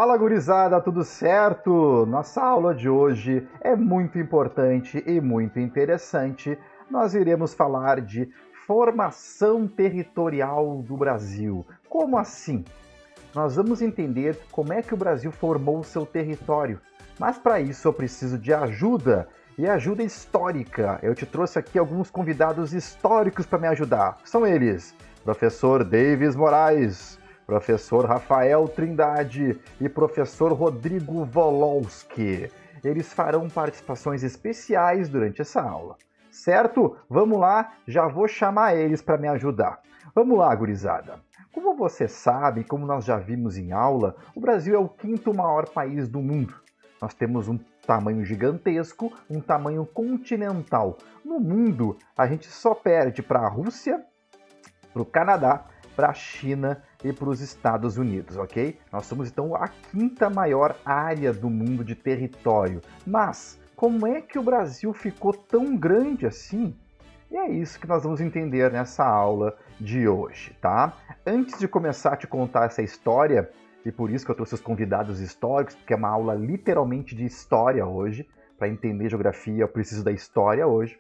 Fala, gurizada, tudo certo? Nossa aula de hoje é muito importante e muito interessante. Nós iremos falar de formação territorial do Brasil. Como assim? Nós vamos entender como é que o Brasil formou o seu território. Mas para isso eu preciso de ajuda, e ajuda histórica. Eu te trouxe aqui alguns convidados históricos para me ajudar. São eles: professor Davis Moraes, professor Rafael Trindade e professor Rodrigo Volowski. Eles farão participações especiais durante essa aula. Certo? Vamos lá, já vou chamar eles para me ajudar. Vamos lá, gurizada. Como você sabe, como nós já vimos em aula, o Brasil é o quinto maior país do mundo. Nós temos um tamanho gigantesco, um tamanho continental. No mundo, a gente só perde para a Rússia, para o Canadá, para a China e para os Estados Unidos, ok? Nós somos então a quinta maior área do mundo de território. Mas como é que o Brasil ficou tão grande assim? E é isso que nós vamos entender nessa aula de hoje, tá? Antes de começar a te contar essa história, e por isso que eu trouxe os convidados históricos, porque é uma aula literalmente de história hoje. Para entender geografia, eu preciso da história hoje.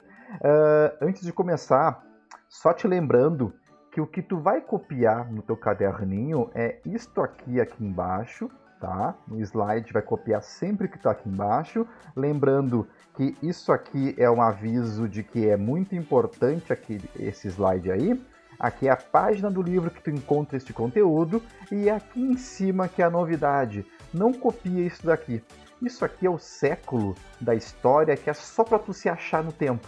Antes de começar, só te lembrando que o que tu vai copiar no teu caderninho é isto aqui embaixo, tá? No slide vai copiar sempre o que está aqui embaixo. Lembrando que isso aqui é um aviso de que é muito importante esse slide aí. Aqui é a página do livro que tu encontra este conteúdo, e aqui em cima que é a novidade. Não copia isso daqui. Isso aqui é o século da história, que é só para tu se achar no tempo.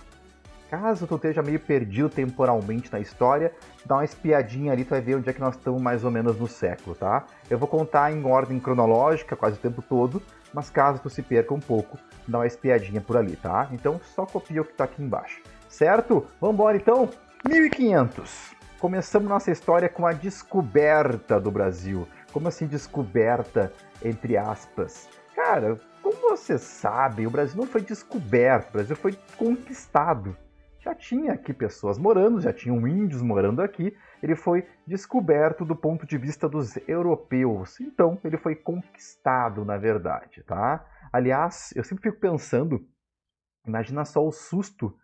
Caso tu esteja meio perdido temporalmente na história, dá uma espiadinha ali, tu vai ver onde é que nós estamos mais ou menos no século, tá? Eu vou contar em ordem cronológica quase o tempo todo, mas caso tu se perca um pouco, dá uma espiadinha por ali, tá? Então só copia o que está aqui embaixo, certo? Vamos embora então? 1500. Começamos nossa história com a descoberta do Brasil. Como assim descoberta, entre aspas? Cara, como você sabe, o Brasil não foi descoberto, o Brasil foi conquistado. Já tinha aqui pessoas morando, já tinham índios morando aqui. Ele foi descoberto do ponto de vista dos europeus. Então, ele foi conquistado, na verdade, tá? Aliás, eu sempre fico pensando, imagina só o susto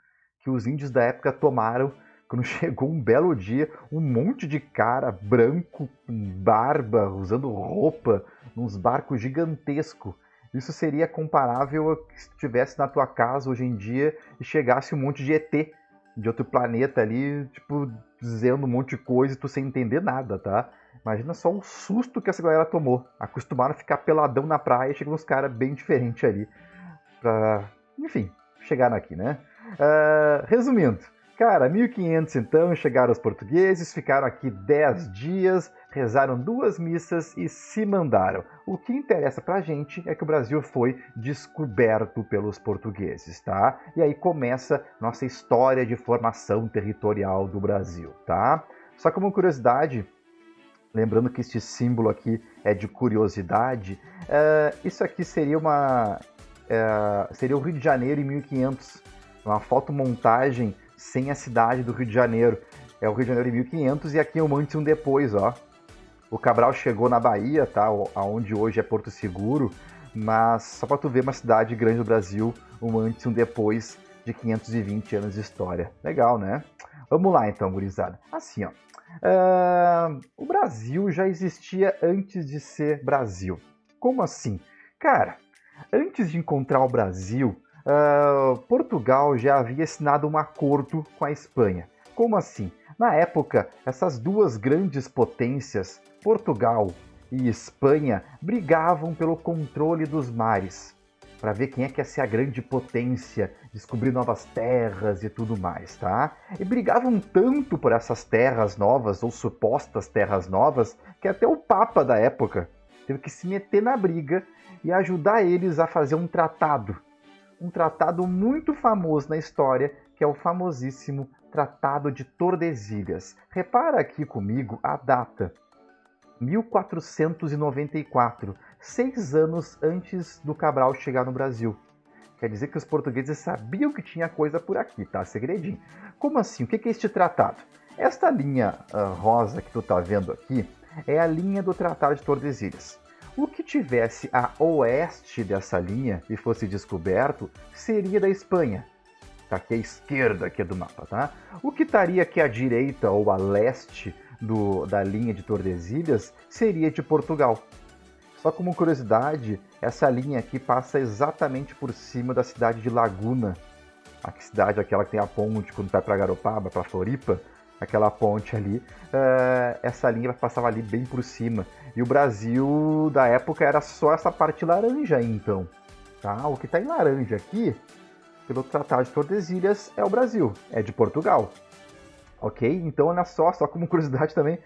que os índios da época tomaram quando chegou um belo dia, um monte de cara branco, com barba, usando roupa, nos barcos gigantescos. Isso seria comparável a que se estivesse na tua casa hoje em dia e chegasse um monte de ET de outro planeta ali, tipo, dizendo um monte de coisa e tu sem entender nada, tá? Imagina só o susto que essa galera tomou. Acostumaram a ficar peladão na praia e chegam uns caras bem diferentes ali. Enfim, chegaram aqui, né? Resumindo. Cara, 1500 então, chegaram os portugueses, ficaram aqui 10 dias, rezaram 2 missas e se mandaram. O que interessa pra gente é que o Brasil foi descoberto pelos portugueses, tá? E aí começa nossa história de formação territorial do Brasil, tá? Só como curiosidade, lembrando que este símbolo aqui é de curiosidade, isso aqui seria seria o Rio de Janeiro em 1500, uma fotomontagem sem a cidade do Rio de Janeiro. É o Rio de Janeiro em 1500 e aqui é um antes e um depois, ó. O Cabral chegou na Bahia, tá? Aonde hoje é Porto Seguro, mas só para tu ver uma cidade grande do Brasil, um antes e um depois de 520 anos de história. Legal, né? Vamos lá então, gurizada. Assim, ó. O Brasil já existia antes de ser Brasil. Como assim? Cara, antes de encontrar o Brasil, Portugal já havia assinado um acordo com a Espanha. Como assim? Na época, essas duas grandes potências, Portugal e Espanha, brigavam pelo controle dos mares, para ver quem é que ia ser a grande potência, descobrir novas terras e tudo mais, tá? E brigavam tanto por essas terras novas, ou supostas terras novas, que até o Papa da época teve que se meter na briga e ajudar eles a fazer um tratado muito famoso na história, que é o famosíssimo Tratado de Tordesilhas. Repara aqui comigo a data, 1494, 6 anos antes do Cabral chegar no Brasil. Quer dizer que os portugueses sabiam que tinha coisa por aqui, tá? Segredinho. Como assim? O que é este tratado? Esta linha rosa que tu tá vendo aqui é a linha do Tratado de Tordesilhas. O que tivesse a oeste dessa linha e fosse descoberto seria da Espanha. Tá aqui à esquerda aqui do mapa, tá? O que estaria aqui à direita ou a leste da linha de Tordesilhas seria de Portugal. Só como curiosidade, essa linha aqui passa exatamente por cima da cidade de Laguna. A cidade aquela que tem a ponte quando vai para Garopaba, para Floripa, aquela ponte ali, essa linha passava ali bem por cima. E o Brasil da época era só essa parte laranja aí, então. Tá? O que está em laranja aqui, pelo Tratado de Tordesilhas, é o Brasil, é de Portugal. Ok? Então, olha só como curiosidade também,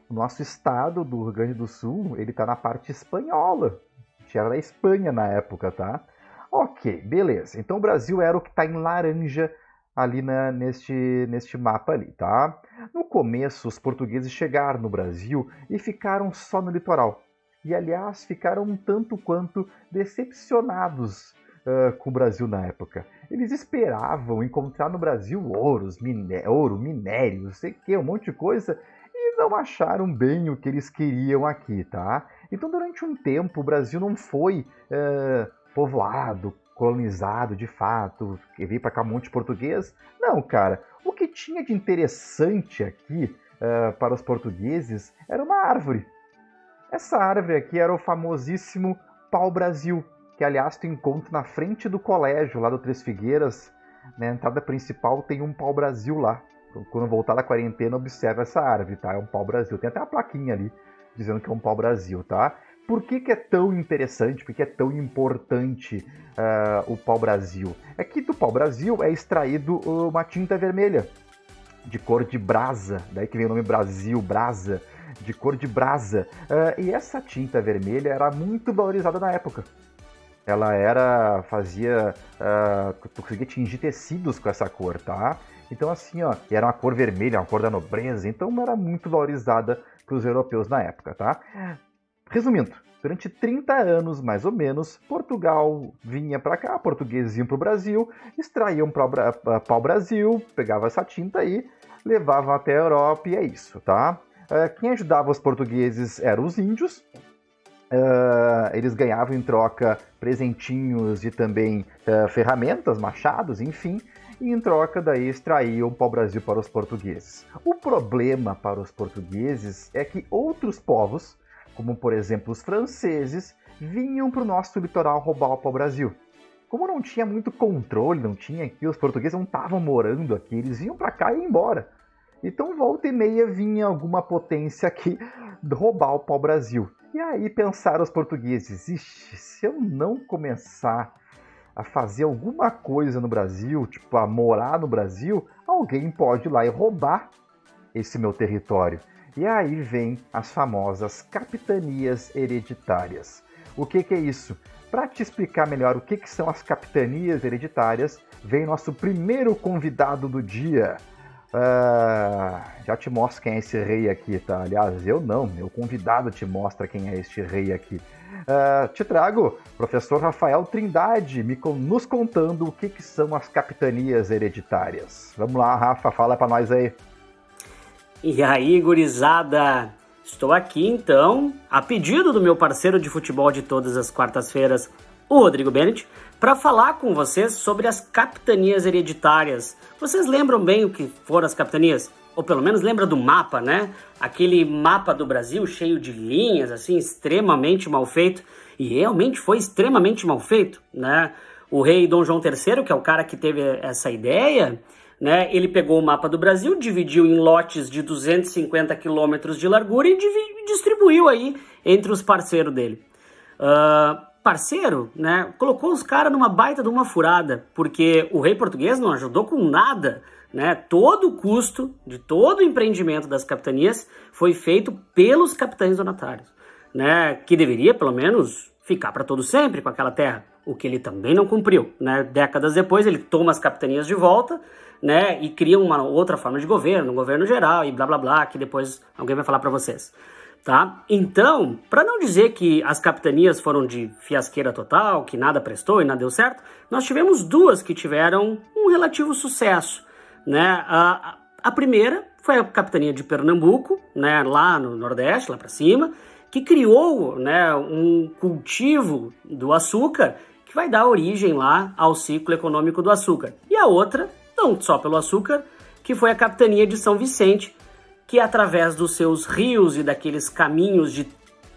o nosso estado do Rio Grande do Sul, ele tá na parte espanhola. Que era da Espanha na época, tá? Ok, beleza. Então o Brasil era o que tá em laranja ali neste mapa ali, tá? No começo, os portugueses chegaram no Brasil e ficaram só no litoral. E, aliás, ficaram um tanto quanto decepcionados com o Brasil na época. Eles esperavam encontrar no Brasil ouro, minério, não sei o que, um monte de coisa, e não acharam bem o que eles queriam aqui, tá? Então, durante um tempo, o Brasil não foi povoado, colonizado de fato, que veio para cá um monte de português. Não, cara. O que tinha de interessante aqui para os portugueses era uma árvore. Essa árvore aqui era o famosíssimo pau-brasil, que, aliás, tu encontra na frente do colégio, lá do Três Figueiras. Na entrada principal tem um pau-brasil lá. Quando voltar da quarentena, observa essa árvore, tá? É um pau-brasil. Tem até uma plaquinha ali, dizendo que é um pau-brasil, tá? Por que é tão interessante, por que é tão importante o pau-brasil? É que do pau-brasil é extraído uma tinta vermelha, de cor de brasa, daí que vem o nome Brasil, brasa, de cor de brasa. E essa tinta vermelha era muito valorizada na época. Ela tu conseguia tingir tecidos com essa cor, tá? Então assim, ó, e era uma cor vermelha, uma cor da nobreza, então era muito valorizada para os europeus na época, tá? Resumindo, durante 30 anos, mais ou menos, Portugal vinha para cá, portugueses iam para o Brasil, extraíam pau-brasil, pegavam essa tinta aí, levavam até a Europa e é isso, tá? Quem ajudava os portugueses eram os índios. Eles ganhavam em troca presentinhos e também ferramentas, machados, enfim, e em troca daí extraíam o pau-brasil para os portugueses. O problema para os portugueses é que outros povos, como por exemplo os franceses, vinham para o nosso litoral roubar o pau-brasil. Como não tinha muito controle, não tinha aqui, os portugueses não estavam morando aqui, eles vinham para cá e iam embora. Então volta e meia vinha alguma potência aqui roubar o pau-brasil. E aí pensaram os portugueses, ixi, se eu não começar a fazer alguma coisa no Brasil, tipo a morar no Brasil, alguém pode ir lá e roubar esse meu território. E aí vem as famosas capitanias hereditárias. O que é isso? Para te explicar melhor o que são as capitanias hereditárias, vem nosso primeiro convidado do dia. Já te mostro quem é esse rei aqui, tá? Aliás, eu não, meu convidado te mostra quem é este rei aqui. Te trago professor Rafael Trindade nos contando o que são as capitanias hereditárias. Vamos lá, Rafa, fala para nós aí. E aí, gurizada? Estou aqui, então, a pedido do meu parceiro de futebol de todas as quartas-feiras, o Rodrigo Bennett, para falar com vocês sobre as capitanias hereditárias. Vocês lembram bem o que foram as capitanias? Ou pelo menos lembra do mapa, né? Aquele mapa do Brasil cheio de linhas, assim, extremamente mal feito. E realmente foi extremamente mal feito, né? O rei Dom João III, que é o cara que teve essa ideia, né? Ele pegou o mapa do Brasil, dividiu em lotes de 250 quilômetros de largura e distribuiu aí entre os parceiros dele. Parceiro, né? Colocou os caras numa baita de uma furada, porque o rei português não ajudou com nada, né? Todo o custo de todo o empreendimento das capitanias foi feito pelos capitães donatários, né? Que deveria, pelo menos, ficar para todo sempre com aquela terra, o que ele também não cumpriu, né? Décadas depois ele toma as capitanias de volta, né? E cria uma outra forma de governo, um governo geral e blá blá blá, que depois alguém vai falar para vocês. Tá? Então, para não dizer que as capitanias foram de fiasqueira total, que nada prestou e nada deu certo, nós tivemos duas que tiveram um relativo sucesso, né? A primeira foi a capitania de Pernambuco, né? Lá no Nordeste, lá para cima, que criou, né, um cultivo do açúcar que vai dar origem lá ao ciclo econômico do açúcar. E a outra, não só pelo açúcar, que foi a Capitania de São Vicente, que através dos seus rios e daqueles caminhos de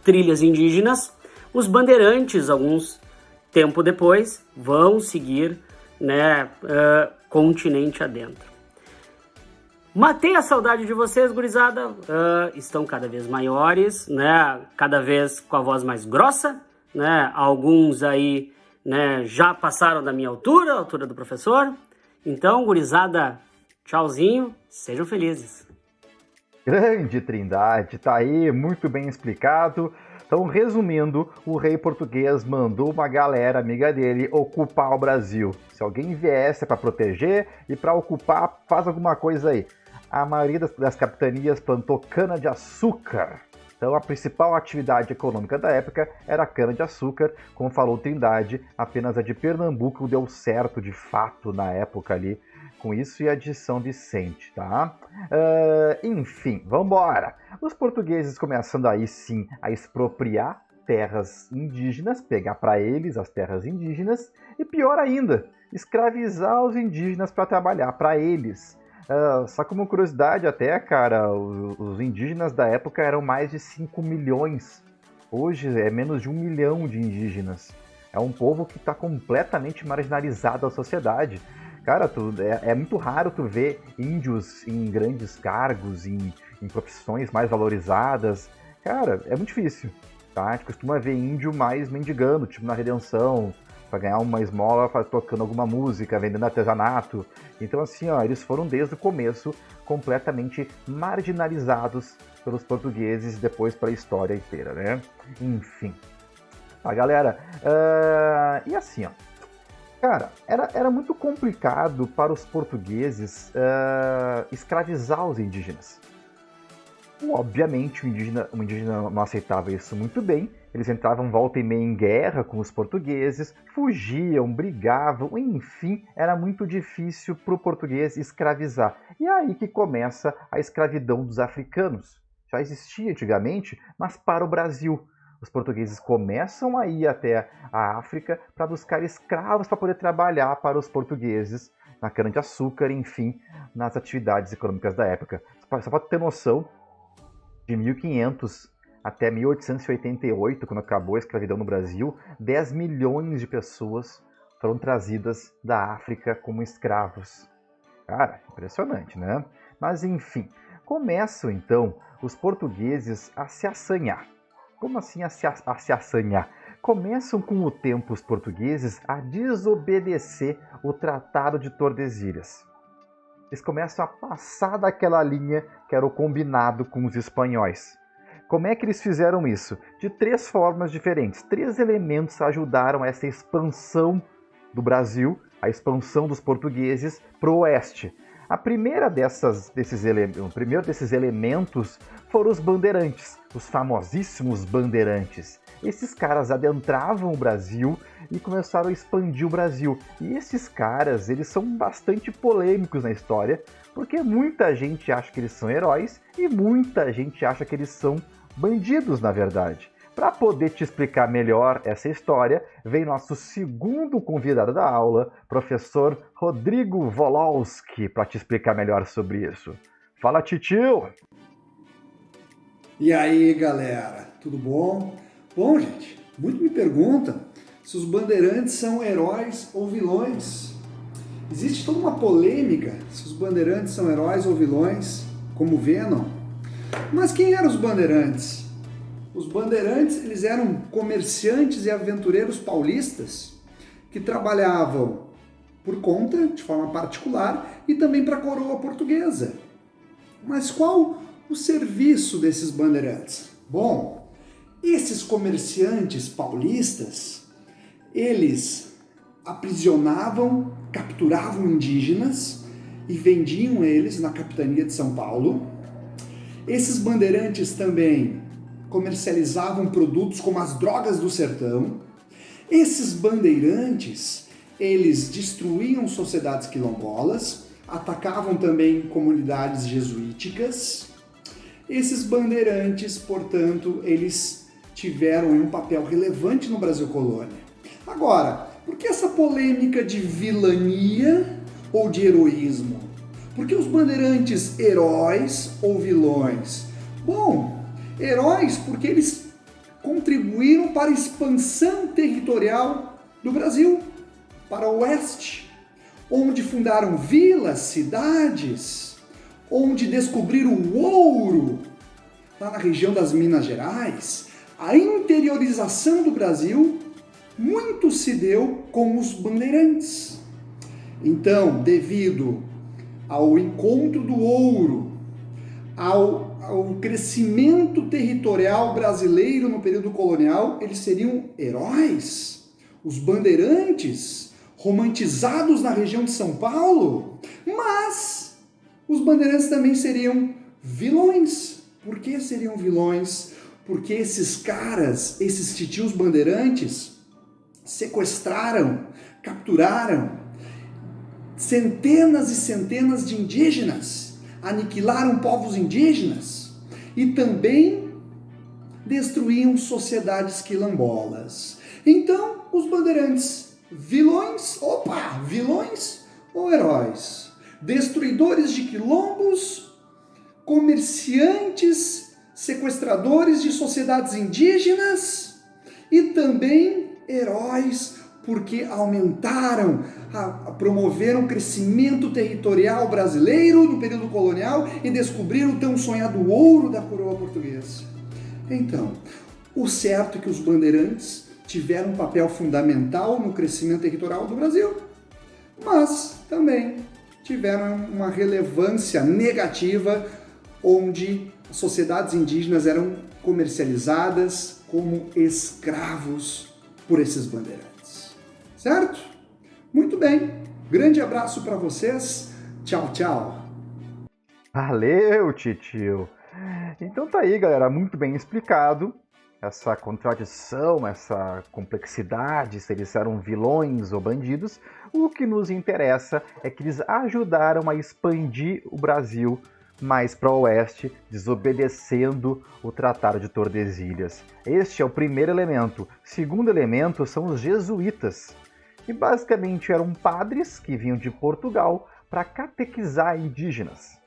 trilhas indígenas, os bandeirantes, alguns tempo depois, vão seguir, né, continente adentro. Matei a saudade de vocês, gurizada. Estão cada vez maiores, né, cada vez com a voz mais grossa, né, alguns aí, né, já passaram da minha altura, a altura do professor. Então, gurizada, tchauzinho, sejam felizes. Grande Trindade, tá aí, muito bem explicado. Então, resumindo, o rei português mandou uma galera amiga dele ocupar o Brasil. Se alguém viesse para proteger e para ocupar, faz alguma coisa aí. A maioria das capitanias plantou cana-de-açúcar. Então, a principal atividade econômica da época era a cana-de-açúcar. Como falou Trindade, apenas a de Pernambuco deu certo de fato na época ali, com isso e a de São Vicente, tá? Enfim, vamos embora. Os portugueses começando aí sim a expropriar terras indígenas, pegar para eles as terras indígenas e pior ainda, escravizar os indígenas para trabalhar para eles. Só como curiosidade até, cara, os indígenas da época eram mais de 5 milhões. Hoje é menos de 1 milhão de indígenas. É um povo que está completamente marginalizado da sociedade. Cara, é muito raro tu ver índios em grandes cargos, em profissões mais valorizadas. Cara, é muito difícil, tá? A gente costuma ver índio mais mendigando, tipo na Redenção, para ganhar uma esmola, tocando alguma música, vendendo artesanato. Então, assim, ó, eles foram desde o começo completamente marginalizados pelos portugueses, depois pela história inteira, né? Enfim. Tá, galera? E assim, ó. Cara, era muito complicado para os portugueses escravizar os indígenas. Obviamente, o indígena não aceitava isso muito bem. Eles entravam volta e meia em guerra com os portugueses, fugiam, brigavam, enfim, era muito difícil para o português escravizar. E é aí que começa a escravidão dos africanos. Já existia antigamente, mas para o Brasil. Os portugueses começam a ir até a África para buscar escravos para poder trabalhar para os portugueses na cana-de-açúcar, enfim, nas atividades econômicas da época. Só para ter noção, de 1500 até 1888, quando acabou a escravidão no Brasil, 10 milhões de pessoas foram trazidas da África como escravos. Cara, impressionante, né? Mas enfim, começam então os portugueses a se assanhar. Como assim a se assanhar? Começam com o tempo os portugueses a desobedecer o Tratado de Tordesilhas. Eles começam a passar daquela linha que era o combinado com os espanhóis. Como é que eles fizeram isso? De 3 formas diferentes. 3 elementos ajudaram essa expansão do Brasil, a expansão dos portugueses para o oeste. O primeiro desses elementos foram os bandeirantes, os famosíssimos bandeirantes. Esses caras adentravam o Brasil e começaram a expandir o Brasil. E esses caras, eles são bastante polêmicos na história, porque muita gente acha que eles são heróis e muita gente acha que eles são bandidos, na verdade. Para poder te explicar melhor essa história, vem nosso segundo convidado da aula, professor Rodrigo Wolowski, para te explicar melhor sobre isso. Fala, titio! E aí, galera, tudo bom? Bom, gente, muito me perguntam se os bandeirantes são heróis ou vilões. Existe toda uma polêmica se os bandeirantes são heróis ou vilões, como Venom. Mas quem eram os bandeirantes? Os bandeirantes, eles eram comerciantes e aventureiros paulistas que trabalhavam por conta, de forma particular, e também para a coroa portuguesa. Mas qual o serviço desses bandeirantes? Bom, esses comerciantes paulistas, eles aprisionavam, capturavam indígenas e vendiam eles na capitania de São Paulo. Esses bandeirantes também comercializavam produtos como as drogas do sertão. Esses bandeirantes, eles destruíam sociedades quilombolas, atacavam também comunidades jesuíticas. Esses bandeirantes, portanto, eles tiveram um papel relevante no Brasil colônia. Agora, por que essa polêmica de vilania ou de heroísmo? Por que os bandeirantes heróis ou vilões? Bom, heróis porque eles contribuíram para a expansão territorial do Brasil, para o oeste, onde fundaram vilas, cidades, onde descobriram o ouro, lá na região das Minas Gerais. A interiorização do Brasil muito se deu com os bandeirantes. Então, devido ao encontro do ouro, ao crescimento territorial brasileiro no período colonial, eles seriam heróis. Os bandeirantes, romantizados na região de São Paulo, mas os bandeirantes também seriam vilões. Por que seriam vilões? Porque esses caras, esses titios bandeirantes, sequestraram, capturaram centenas e centenas de indígenas, aniquilaram povos indígenas e também destruíam sociedades quilombolas. Então, os bandeirantes, vilões ou heróis? Destruidores de quilombos, comerciantes, sequestradores de sociedades indígenas e também heróis porque aumentaram, promoveram o crescimento territorial brasileiro no período colonial e descobriram o tão sonhado ouro da coroa portuguesa. Então, o certo é que os bandeirantes tiveram um papel fundamental no crescimento territorial do Brasil, mas também tiveram uma relevância negativa, onde as sociedades indígenas eram comercializadas como escravos por esses bandeirantes. Certo? Muito bem. Grande abraço para vocês. Tchau, tchau. Valeu, titio. Então tá aí, galera, muito bem explicado essa contradição, essa complexidade, se eles eram vilões ou bandidos. O que nos interessa é que eles ajudaram a expandir o Brasil mais para o oeste, desobedecendo o Tratado de Tordesilhas. Este é o primeiro elemento. O segundo elemento são os jesuítas, que basicamente eram padres que vinham de Portugal para catequizar indígenas,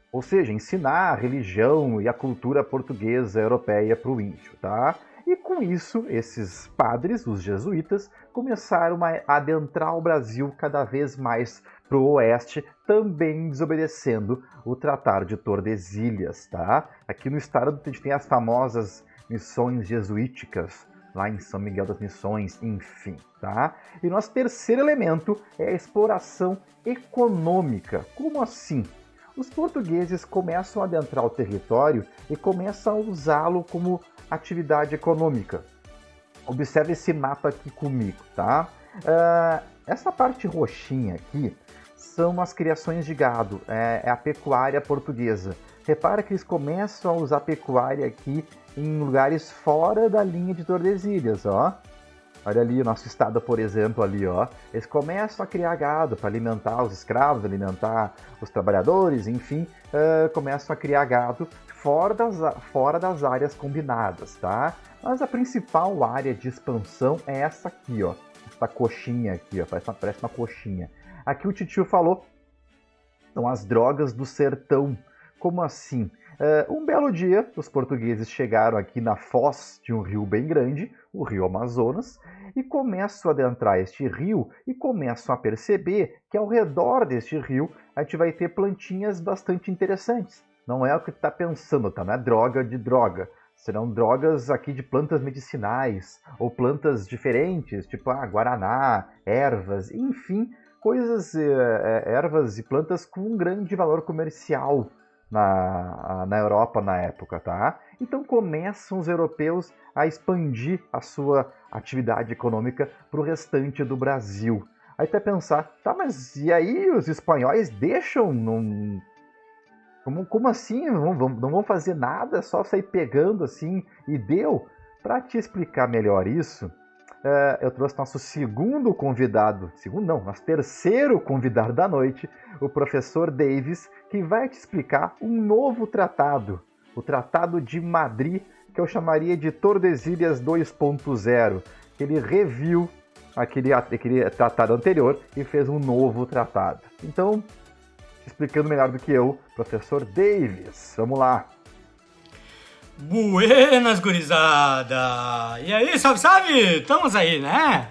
ou seja, ensinar a religião e a cultura portuguesa europeia para o índio, tá? E com isso, esses padres, os jesuítas, começaram a adentrar o Brasil cada vez mais para o oeste, também desobedecendo o Tratado de Tordesilhas, tá? Aqui no estado a gente tem as famosas missões jesuíticas, lá em São Miguel das Missões, enfim, tá? E nosso terceiro elemento é a exploração econômica. Como assim? Os portugueses começam a adentrar o território e começam a usá-lo como atividade econômica. Observe esse mapa aqui comigo, tá? Essa parte roxinha aqui são as criações de gado, é a pecuária portuguesa. Repara que eles começam a usar a pecuária aqui em lugares fora da linha de Tordesilhas, ó. Olha ali o nosso estado, por exemplo, ali, ó. Eles começam a criar gado para alimentar os escravos, alimentar os trabalhadores, enfim, começam a criar gado fora das áreas combinadas, tá? Mas a principal área de expansão é essa aqui, ó. Essa coxinha aqui, ó. Parece uma coxinha. Aqui o titio falou, são as drogas do sertão. Como assim? Um belo dia, os portugueses chegaram aqui na foz de um rio bem grande, o rio Amazonas, e começam a adentrar este rio e começam a perceber que ao redor deste rio a gente vai ter plantinhas bastante interessantes. Não é o que tu está pensando, tá? Não é droga de droga. Serão drogas aqui de plantas medicinais ou plantas diferentes, tipo guaraná, ervas, enfim, coisas, ervas e plantas com um grande valor comercial na Europa na época, tá? Então começam os europeus a expandir a sua atividade econômica para o restante do Brasil. Aí até pensar, tá, mas e aí os espanhóis deixam? Não... Como assim? Não vão fazer nada, só sair pegando assim e deu? Para te explicar melhor isso, eu trouxe nosso segundo convidado, nosso terceiro convidado da noite, o professor Davis, que vai te explicar um novo tratado, o Tratado de Madrid, que eu chamaria de Tordesilhas 2.0, que ele reviu aquele tratado anterior e fez um novo tratado. Então, explicando melhor do que eu, professor Davis, vamos lá. Buenas, gurizada! E aí, salve, salve! Estamos aí, né?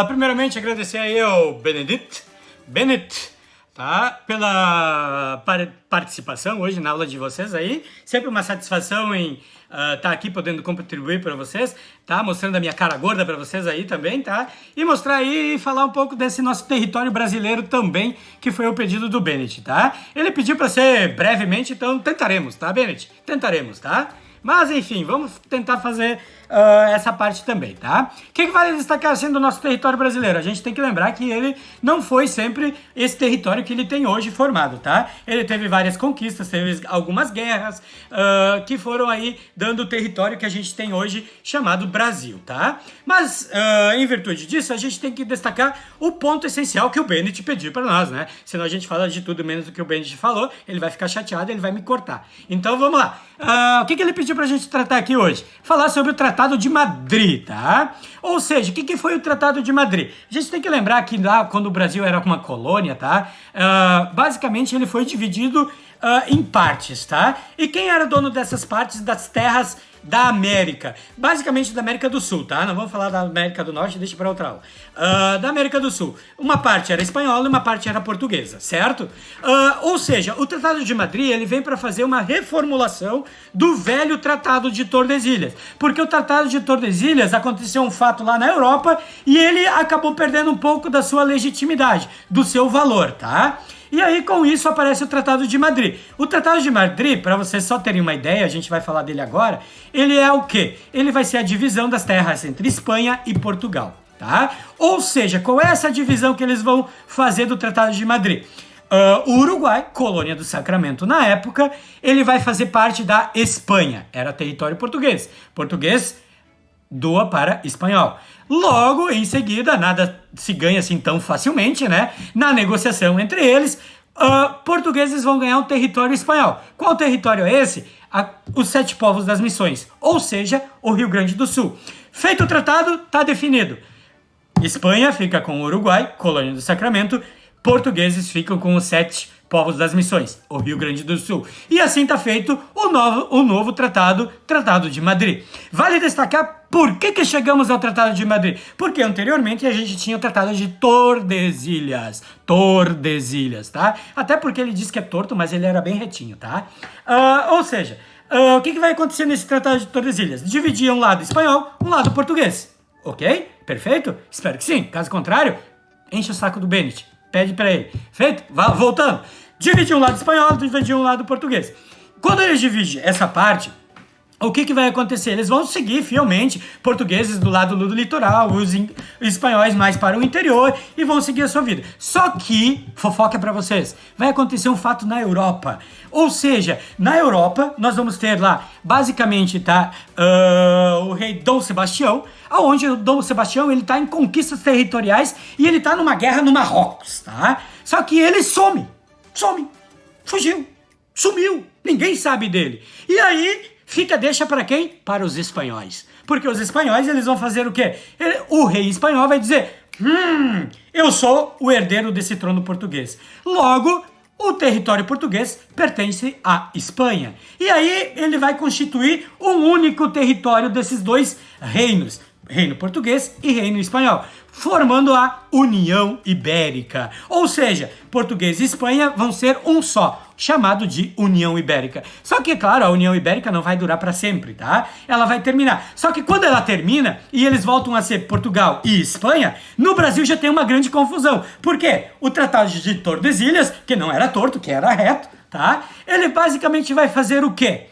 Primeiramente, agradecer aí ao Bennett, tá? Pela participação hoje na aula de vocês aí. Sempre uma satisfação em estar aqui podendo contribuir para vocês, tá? Mostrando a minha cara gorda para vocês aí também, tá? E mostrar aí e falar um pouco desse nosso território brasileiro também, que foi o pedido do Bennett, tá? Ele pediu para ser brevemente, então tentaremos, tá, Bennett? Tentaremos, tá? Mas, enfim, vamos tentar fazer essa parte também, tá? O que vale destacar assim do nosso território brasileiro? A gente tem que lembrar que ele não foi sempre esse território que ele tem hoje formado, tá? Ele teve várias conquistas, teve algumas guerras que foram aí dando o território que a gente tem hoje chamado Brasil, tá? Mas, em virtude disso, a gente tem que destacar o ponto essencial que o Bennett pediu para nós, né? Senão a gente fala de tudo menos do que o Bennett falou, ele vai ficar chateado, ele vai me cortar. Então, vamos lá. O que ele pediu pra gente tratar aqui hoje? Falar sobre o Tratado de Madrid, tá? Ou seja, o que foi o Tratado de Madrid? A gente tem que lembrar que lá, quando o Brasil era uma colônia, tá? Basicamente, ele foi dividido em partes, tá? E quem era dono dessas partes das terras da América? Basicamente da América do Sul, tá? Não vamos falar da América do Norte, deixa para outra aula. Da América do Sul. Uma parte era espanhola e uma parte era portuguesa, certo? Ou seja, o Tratado de Madrid, ele vem para fazer uma reformulação do velho Tratado de Tordesilhas. Porque o Tratado de Tordesilhas aconteceu um fato lá na Europa e ele acabou perdendo um pouco da sua legitimidade, do seu valor, tá? E aí, com isso, aparece o Tratado de Madrid. O Tratado de Madrid, para vocês só terem uma ideia, a gente vai falar dele agora, ele é o quê? Ele vai ser a divisão das terras entre Espanha e Portugal, tá? Ou seja, qual é essa divisão que eles vão fazer do Tratado de Madrid? O Uruguai, colônia do Sacramento na época, ele vai fazer parte da Espanha. Era território português. Português doa para espanhol. Logo, em seguida, nada se ganha assim tão facilmente, né? Na negociação entre eles, portugueses vão ganhar um território espanhol. Qual território é esse? Os 7 povos das missões, ou seja, o Rio Grande do Sul. Feito o tratado, está definido. Espanha fica com o Uruguai, colônia do Sacramento, portugueses ficam com os 7 povos das missões, o Rio Grande do Sul. E assim está feito o novo tratado, Tratado de Madrid. Vale destacar por que chegamos ao Tratado de Madrid. Porque anteriormente a gente tinha o Tratado de Tordesilhas, tá? Até porque ele diz que é torto, mas ele era bem retinho, tá? Ou seja, o que vai acontecer nesse Tratado de Tordesilhas? Dividir um lado espanhol, um lado português. Ok? Perfeito? Espero que sim. Caso contrário, enche o saco do Bennett. Pede pra ele. Feito? Voltando. Dividir um lado espanhol, dividir um lado português. Quando eles dividem essa parte, o que vai acontecer? Eles vão seguir fielmente, portugueses do lado do litoral, os espanhóis mais para o interior, e vão seguir a sua vida. Só que, fofoca pra vocês, vai acontecer um fato na Europa. Ou seja, na Europa, nós vamos ter lá, basicamente, tá, o rei Dom Sebastião, onde o Dom Sebastião, ele tá em conquistas territoriais e ele tá numa guerra no Marrocos, tá? Só que ele some, fugiu, sumiu, ninguém sabe dele. E aí, deixa para quem? Para os espanhóis. Porque os espanhóis, eles vão fazer o quê? O rei espanhol vai dizer, eu sou o herdeiro desse trono português. Logo, o território português pertence à Espanha. E aí, ele vai constituir um único território desses dois reinos. Reino português e reino espanhol, formando a União Ibérica. Ou seja, português e Espanha vão ser um só, chamado de União Ibérica. Só que, claro, a União Ibérica não vai durar para sempre, tá? Ela vai terminar. Só que quando ela termina e eles voltam a ser Portugal e Espanha, no Brasil já tem uma grande confusão. Por quê? O Tratado de Tordesilhas, que não era torto, que era reto, tá? Ele basicamente vai fazer o quê?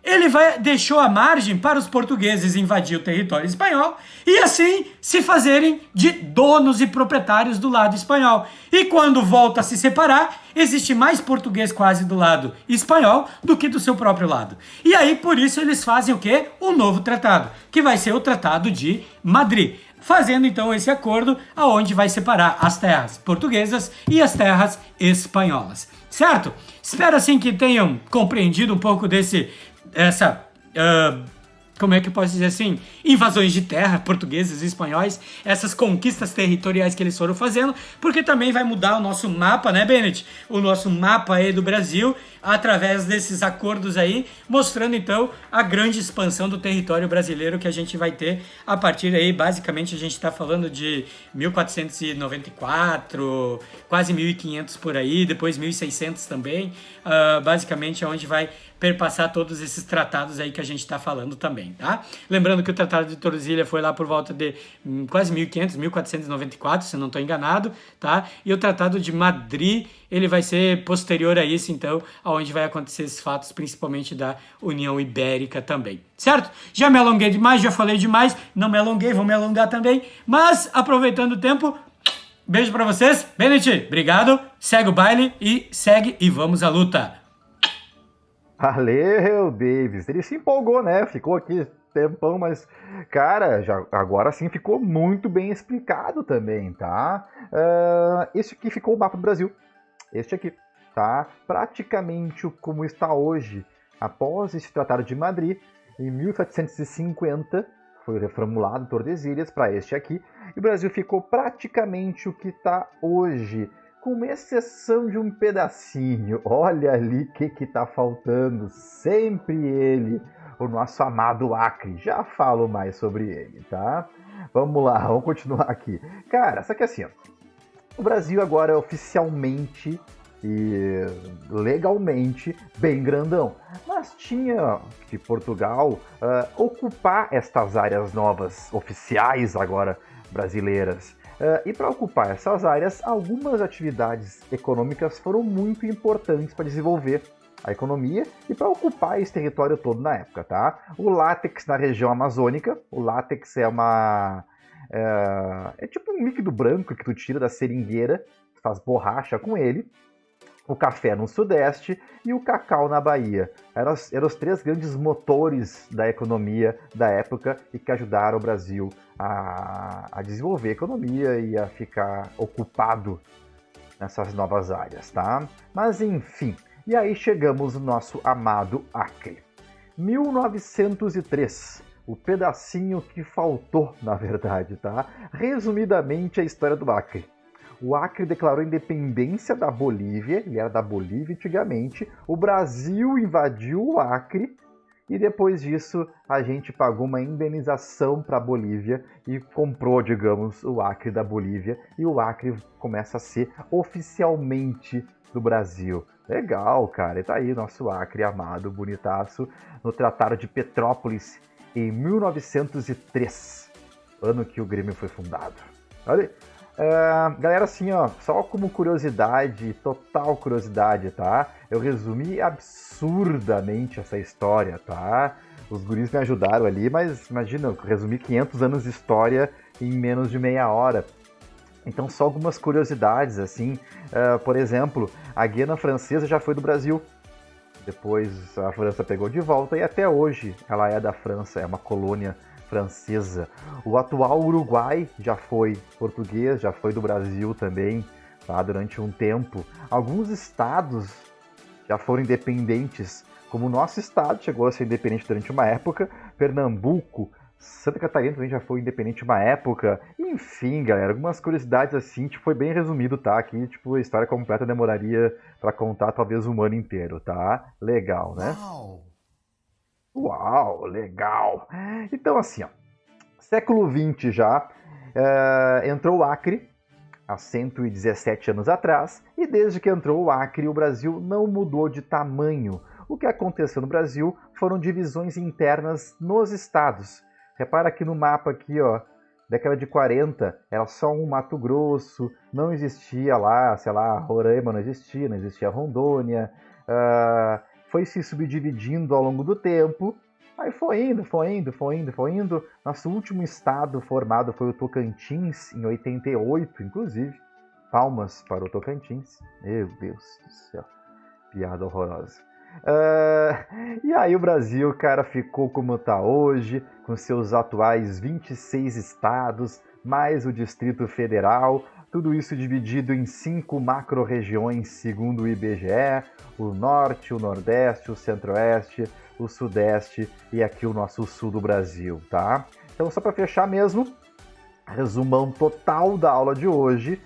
Ele deixou a margem para os portugueses invadir o território espanhol e assim se fazerem de donos e proprietários do lado espanhol. E quando volta a se separar, existe mais português quase do lado espanhol do que do seu próprio lado. E aí, por isso, eles fazem o quê? Um novo tratado, que vai ser o Tratado de Madrid. Fazendo então esse acordo aonde vai separar as terras portuguesas e as terras espanholas. Certo? Espero assim que tenham compreendido um pouco como é que eu posso dizer assim, invasões de terra, portugueses e espanhóis, essas conquistas territoriais que eles foram fazendo, porque também vai mudar o nosso mapa, né, Bennett? O nosso mapa aí do Brasil, através desses acordos aí, mostrando então a grande expansão do território brasileiro que a gente vai ter a partir aí, basicamente a gente está falando de 1494, quase 1500 por aí, depois 1600 também, basicamente é onde vai perpassar todos esses tratados aí que a gente está falando também, tá? Lembrando que o Tratado de Tordesilhas foi lá por volta de quase 1500, 1494, se não estou enganado, tá? E o Tratado de Madrid, ele vai ser posterior a isso, então, aonde vai acontecer esses fatos, principalmente da União Ibérica também, certo? Já me alonguei demais, já falei demais, não me alonguei, vou me alongar também, mas, aproveitando o tempo, beijo pra vocês, Bennett, obrigado, segue o baile e segue e vamos à luta! Valeu, Davis. Ele se empolgou, né? Ficou aqui tempão, mas, cara, agora sim ficou muito bem explicado também, tá? Este aqui ficou o mapa do Brasil. Este aqui, tá? Praticamente como está hoje. Após esse Tratado de Madrid, em 1750, foi reformulado Tordesilhas para este aqui. E o Brasil ficou praticamente o que está hoje, com exceção de um pedacinho. Olha ali o que está faltando. Sempre ele, o nosso amado Acre. Já falo mais sobre ele, tá? Vamos lá, vamos continuar aqui. Cara, só que assim, ó, o Brasil agora é oficialmente e legalmente bem grandão. Mas tinha que Portugal ocupar estas áreas novas, oficiais agora brasileiras. E para ocupar essas áreas, algumas atividades econômicas foram muito importantes para desenvolver a economia e para ocupar esse território todo na época, tá? O látex na região amazônica, o látex é tipo um líquido branco que tu tira da seringueira, faz borracha com ele. O café no Sudeste e o cacau na Bahia. Eram os três grandes motores da economia da época e que ajudaram o Brasil a desenvolver a economia e a ficar ocupado nessas novas áreas, tá? Mas enfim, e aí chegamos no nosso amado Acre. 1903, o pedacinho que faltou, na verdade, tá? Resumidamente, a história do Acre. O Acre declarou independência da Bolívia, ele era da Bolívia antigamente, o Brasil invadiu o Acre e depois disso a gente pagou uma indenização para a Bolívia e comprou, digamos, o Acre da Bolívia e o Acre começa a ser oficialmente do Brasil. Legal, cara, e tá aí nosso Acre amado, bonitaço, no Tratado de Petrópolis em 1903, ano que o Grêmio foi fundado. Olha aí. Galera, assim, ó, só como curiosidade, total curiosidade, tá? Eu resumi absurdamente essa história, tá? Os guris me ajudaram ali, mas imagina, eu resumi 500 anos de história em menos de meia hora. Então, só algumas curiosidades, assim, por exemplo, a Guiana Francesa já foi do Brasil. Depois a França pegou de volta e até hoje ela é da França, é uma colônia francesa. O atual Uruguai já foi português, já foi do Brasil também, tá? Durante um tempo. Alguns estados já foram independentes, como o nosso estado chegou a ser independente durante uma época, Pernambuco, Santa Catarina também já foi independente uma época. Enfim, galera, algumas curiosidades assim, tipo, foi bem resumido, tá? Aqui, tipo, a história completa demoraria pra contar talvez um ano inteiro, tá? Legal, né? Uau, legal! Então, assim, ó, século XX já, entrou o Acre, há 117 anos atrás, e desde que entrou o Acre, o Brasil não mudou de tamanho. O que aconteceu no Brasil foram divisões internas nos estados. Repara aqui no mapa, aqui, ó, década de 40, era só um Mato Grosso, não existia lá, sei lá, Roraima não existia Rondônia, foi se subdividindo ao longo do tempo, aí foi indo. Nosso último estado formado foi o Tocantins, em 88, inclusive. Palmas para o Tocantins. Meu Deus do céu, piada horrorosa. E aí o Brasil, cara, ficou como está hoje, com seus atuais 26 estados, mais o Distrito Federal, tudo isso dividido em 5 macro-regiões segundo o IBGE, o Norte, o Nordeste, o Centro-Oeste, o Sudeste e aqui o nosso Sul do Brasil, tá? Então, só para fechar mesmo, resumão total da aula de hoje,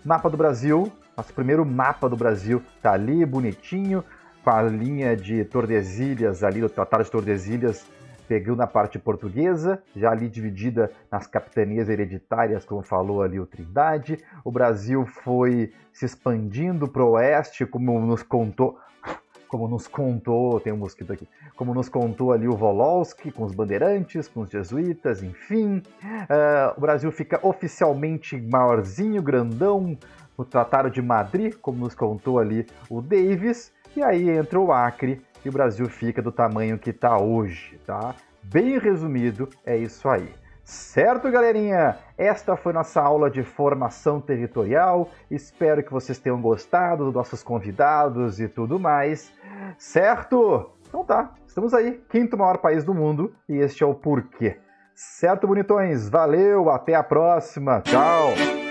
mapa do Brasil, nosso primeiro mapa do Brasil tá ali, bonitinho, com a linha de Tordesilhas ali, do Tratado de Tordesilhas, pegando na parte portuguesa, já ali dividida nas capitanias hereditárias, como falou ali o Trindade. O Brasil foi se expandindo para o oeste, como nos contou, tem um mosquito aqui, como nos contou ali o Volosky, com os bandeirantes, com os jesuítas, enfim. O Brasil fica oficialmente maiorzinho, grandão, no Tratado de Madrid, como nos contou ali o Davis, e aí entra o Acre, e o Brasil fica do tamanho que está hoje, tá? Bem resumido, é isso aí. Certo, galerinha? Esta foi nossa aula de formação territorial. Espero que vocês tenham gostado dos nossos convidados e tudo mais. Certo? Então tá, estamos aí. 5º maior país do mundo e este é o porquê. Certo, bonitões? Valeu, até a próxima. Tchau!